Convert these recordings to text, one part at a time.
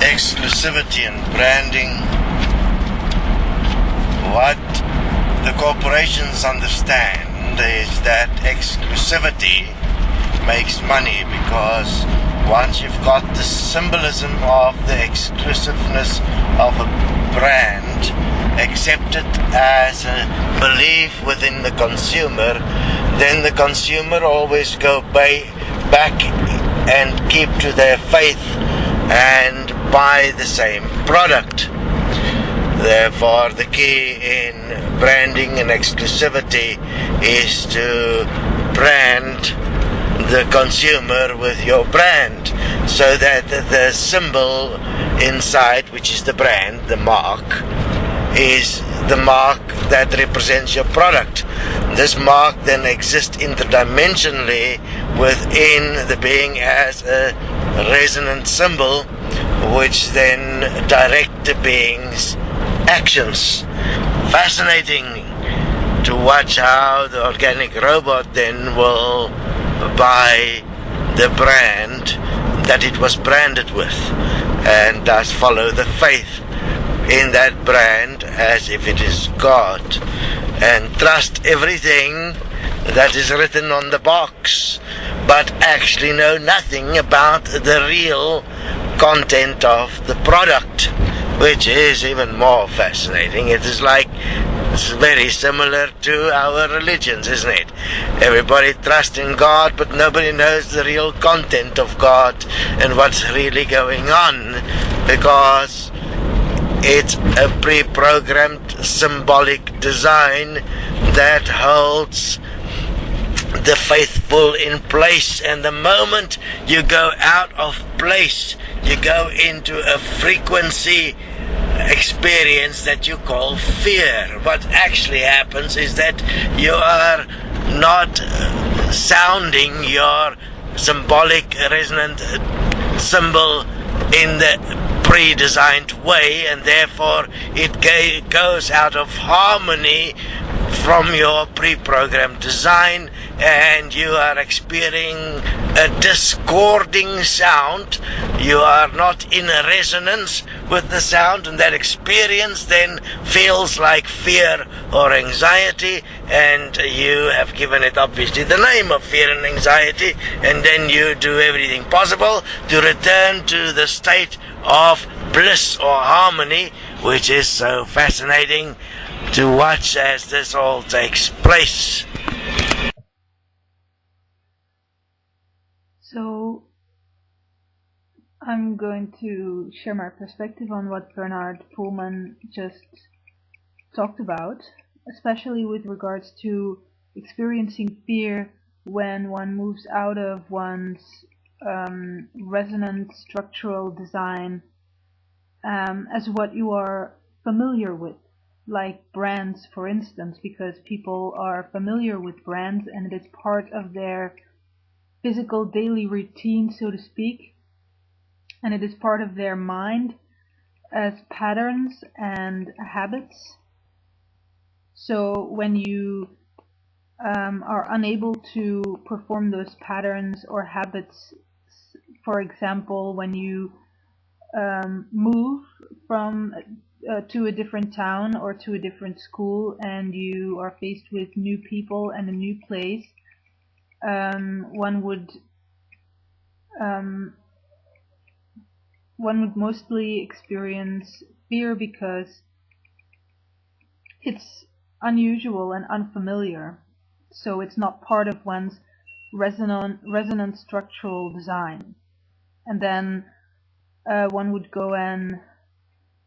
exclusivity and branding, what the corporations understand is that exclusivity makes money, because once you've got the symbolism of the exclusiveness of a brand accepted as a belief within the consumer, then the consumer always go back and keep to their faith and buy the same product. Therefore, the key in branding and exclusivity is to brand the consumer with your brand, so that the symbol inside, which is the brand, the mark, is the mark that represents your product. This mark then exists interdimensionally within the being as a resonant symbol, which then direct the being's actions. Fascinating to watch how the organic robot then will buy the brand that it was branded with, and thus follow the faith in that brand as if it is God, and trust everything that is written on the box, but actually know nothing about the real content of the product, which is even more fascinating. It is like, it's very similar to our religions, isn't it? Everybody trusts in God, but nobody knows the real content of God and what's really going on, because it's a pre-programmed symbolic design that holds the faithful in place, and the moment you go out of place, you go into a frequency experience that you call fear. What actually happens is that you are not sounding your symbolic resonant symbol in the pre-designed way, and therefore it goes out of harmony from your pre-programmed design, and you are experiencing a discording sound. You are not in a resonance with the sound, and that experience then feels like fear or anxiety, and you have given it obviously the name of fear and anxiety, and then you do everything possible to return to the state of bliss or harmony, which is so fascinating to watch as this all takes place. So I'm going to share my perspective on what Bernard Pullman just talked about, especially with regards to experiencing fear when one moves out of one's resonant structural design as what you are familiar with, like brands, for instance, because people are familiar with brands and it is part of their physical daily routine, so to speak, and it is part of their mind as patterns and habits. So when you are unable to perform those patterns or habits, for example, when you move from to a different town or to a different school, and you are faced with new people and a new place, one would mostly experience fear because it's unusual and unfamiliar. So it's not part of one's resonant structural design. And then one would go and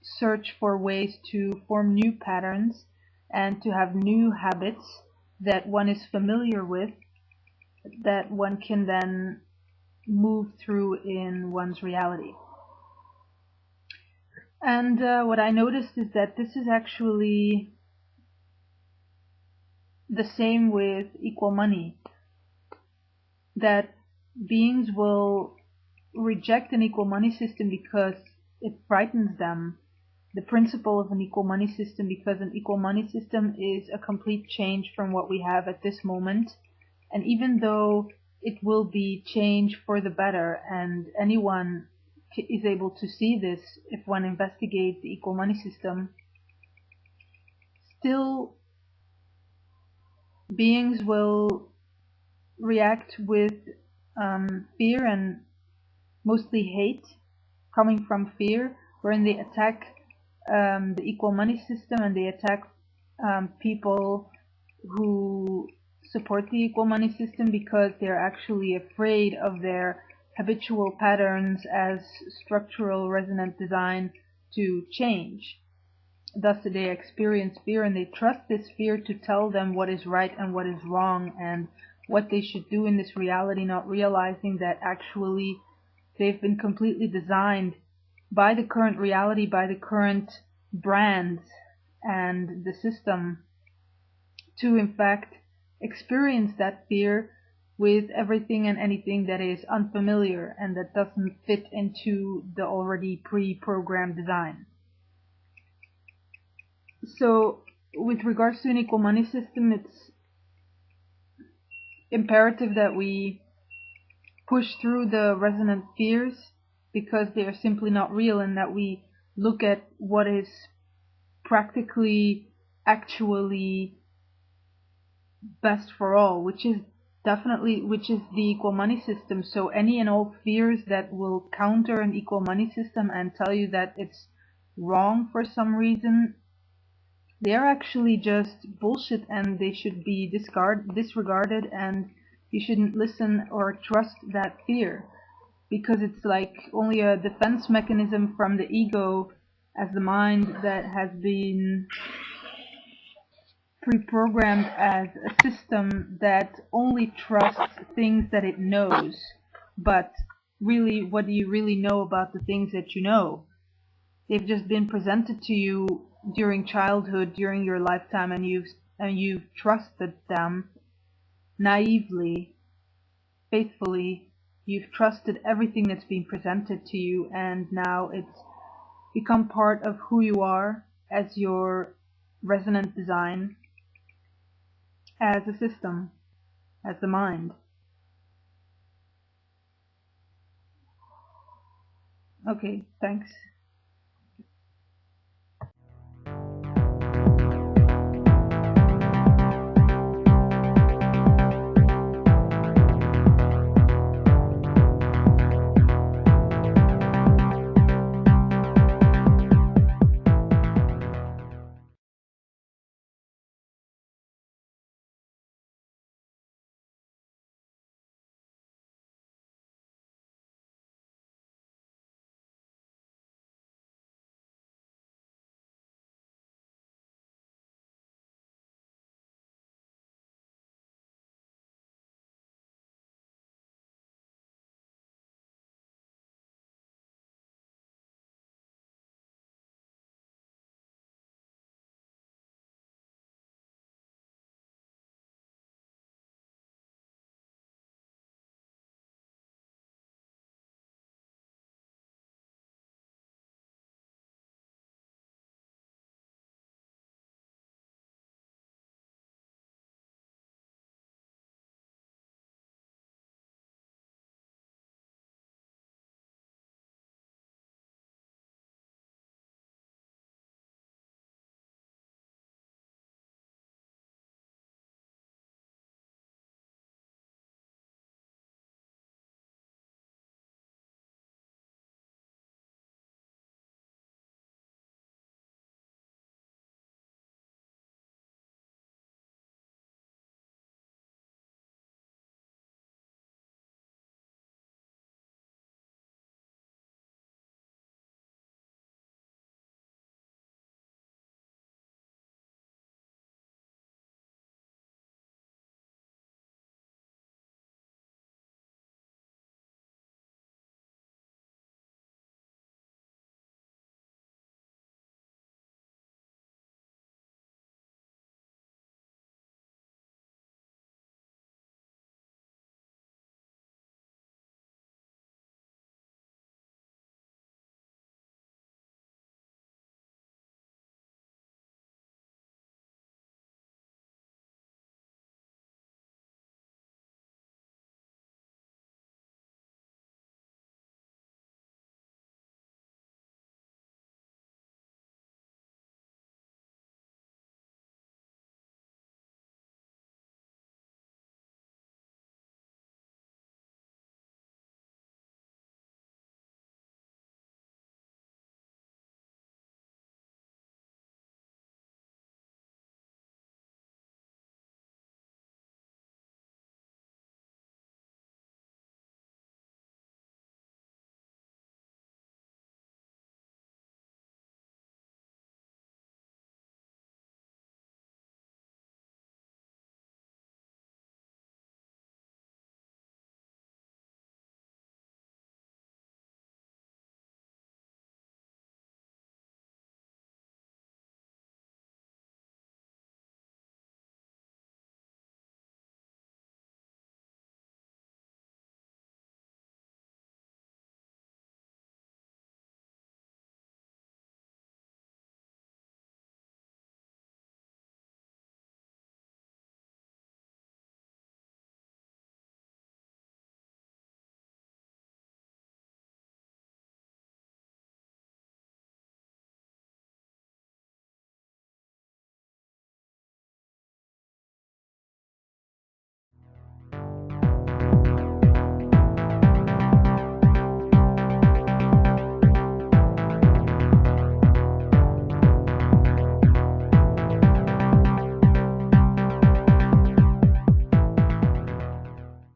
search for ways to form new patterns and to have new habits that one is familiar with, that one can then move through in one's reality. And what I noticed is that this is actually the same with equal money, that beings will reject an equal money system because it frightens them, the principle of an equal money system, because an equal money system is a complete change from what we have at this moment. And even though it will be change for the better and anyone is able to see this if one investigates the equal money system, still beings will react with fear and mostly hate, coming from fear, wherein they attack the equal money system, and they attack people who support the equal money system because they're actually afraid of their habitual patterns as structural resonant design to change. Thus they experience fear, and they trust this fear to tell them what is right and what is wrong and what they should do in this reality, not realizing that actually they've been completely designed by the current reality, by the current brands and the system, to in fact experience that fear with everything and anything that is unfamiliar and that doesn't fit into the already pre-programmed design. So with regards to an equal money system, it's imperative that we push through the resonant fears because they are simply not real, and that we look at what is practically actually best for all, which is the equal money system. So any and all fears that will counter an equal money system and tell you that it's wrong for some reason, they are actually just bullshit, and they should be disregarded, and you shouldn't listen or trust that fear, because it's like only a defense mechanism from the ego as the mind that has been pre-programmed as a system that only trusts things that it knows. But really, what do you really know about the things that you know? They've just been presented to you during childhood, during your lifetime, and you've trusted them naively, faithfully. You've trusted everything that's been presented to you, and now it's become part of who you are as your resonant design, as a system, as the mind. Okay, thanks.